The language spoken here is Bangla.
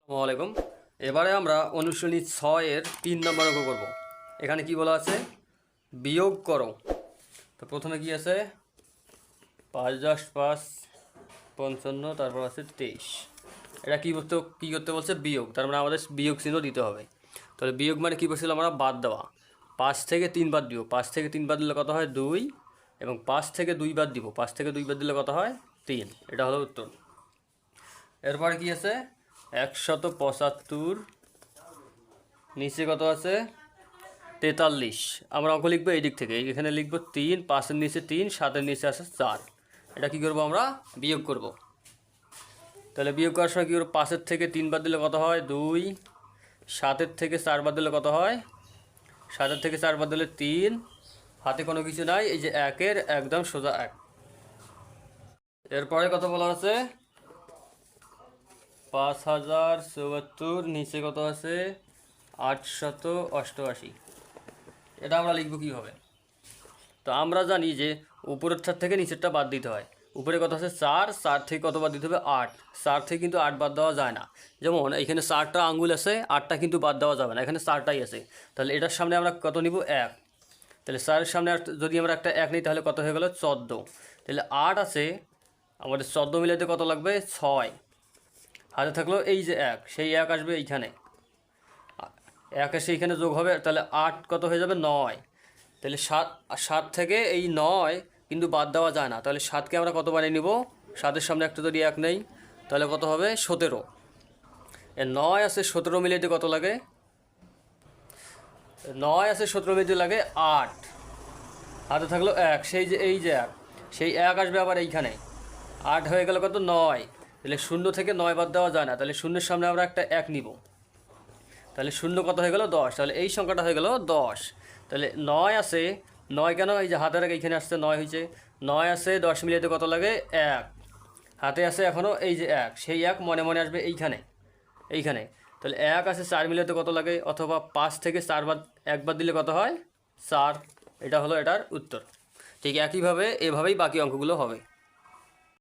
আসসালামু আলাইকুম। এবারে আমরা অনুশীলনী 6 এর 3 নম্বর অঙ্ক করব। এখানে কি বলা আছে? বিয়োগ করো। তো প্রথমে কি আছে? 5 × 5 = 55, তারপর আছে 23। এটা কি করতে বলছে? বিয়োগ। তার মানে আমাদের বিয়োগ চিহ্ন দিতে হবে। তাহলে বিয়োগ মানে কি বলছিল আমরা? বাদ দেওয়া। 5 থেকে 3 বাদ দিব। 5 থেকে 3 বাদ দিলে কত হয়? 2। এবং 5 থেকে 2 বাদ দিব। 5 থেকে 2 বাদ দিলে কত হয়? 3। এটা হলো উত্তর। এরপরে কি আছে? 175, নিচে কত আছে? 43। আমরা অঙ্ক লিখবো এই দিক থেকে। এখানে লিখবো 3, 5-এর নিচে 3, 7-এর নিচে আছে 4। এটা কি করব? আমরা বিয়োগ করব। তাহলে বিয়োগ করার সময় কী করবো? 5-এর থেকে 3 বাদ দিলে কত হয়? 2। 7-এর থেকে 4 বাদ দিলে কত হয়? 7-এর থেকে 4 বাদ দিলে 3। হাতে কোনো কিছু নাই, এই যে 1-এর একদম সোজা 1। এরপরে কত বলা আছে? 5074, নিচে কত আছে? 888। এটা আমরা লিখব কীভাবে? তো আমরা জানি যে উপরেরটার থেকে নিচেরটা বাদ দিতে হয়। উপরে কত আছে? 4, 4 থেকে কত বাদ দিতে হবে? 8। 4 থেকে কিন্তু 8 বাদ দেওয়া যায় না। যেমন এখানে 4টা আঙ্গুল আছে, 8টা কিন্তু বাদ দেওয়া যাবে না, এখানে 4টাই আছে। তাহলে এটার সামনে আমরা কত নিব? 1। তাহলে 4-এর সামনে যদি আমরা একটা 1 নিই তাহলে কত হয়ে গেল? 14। তাহলে 8 আছে, আমাদের 14 মিলাইতে কত লাগবে? 6। হাতে থাকলো এই যে 1, সেই 1 আসবে এইখানে, 1 এসে এইখানে যোগ হবে। তাহলে 8 কত হয়ে যাবে? 9। তাহলে 7 থেকে এই 9 কিন্তু বাদ দেওয়া যায় না। তাহলে 7কে আমরা কত বানিয়ে নিব? 7-এর সামনে একটা যদি 1 নেই তাহলে কত হবে? 17। 9 আছে 17 মিলাইতে কত লাগে? 9 আছে 17 মিলাইতে লাগে 8। হাতে থাকলো 1, সেই যে এই যে 1, সেই 1 আসবে আবার এইখানে। 8 হয়ে গেল কত? 9। তাহলে 0 থেকে 9 বাদ দেওয়া যায় না, তাহলে 0-এর সামনে আমরা একটা 1 নিব। তাহলে 0 কত হয়ে গেল? 10। তাহলে এই সংখ্যাটা হয়ে গেল 10। তাহলে 9 আছে, 9 কেন? এই যে হাতের আগে এইখানে আসছে 9 হয়েছে। 9 আছে 10 মিলিয়ে কত লাগে? 1। হাতে আছে এখনও এই যে 1, সেই 1 মনে মনে আসবে এইখানে। তাহলে 1 আছে 4 মিলিয়ে কত লাগে? অথবা 5 থেকে 4 বাদ 1 বাদ দিলে কত হয়? 4। এটা হলো এটার উত্তর। ঠিক একইভাবে এভাবেই বাকি অঙ্কগুলো হবে।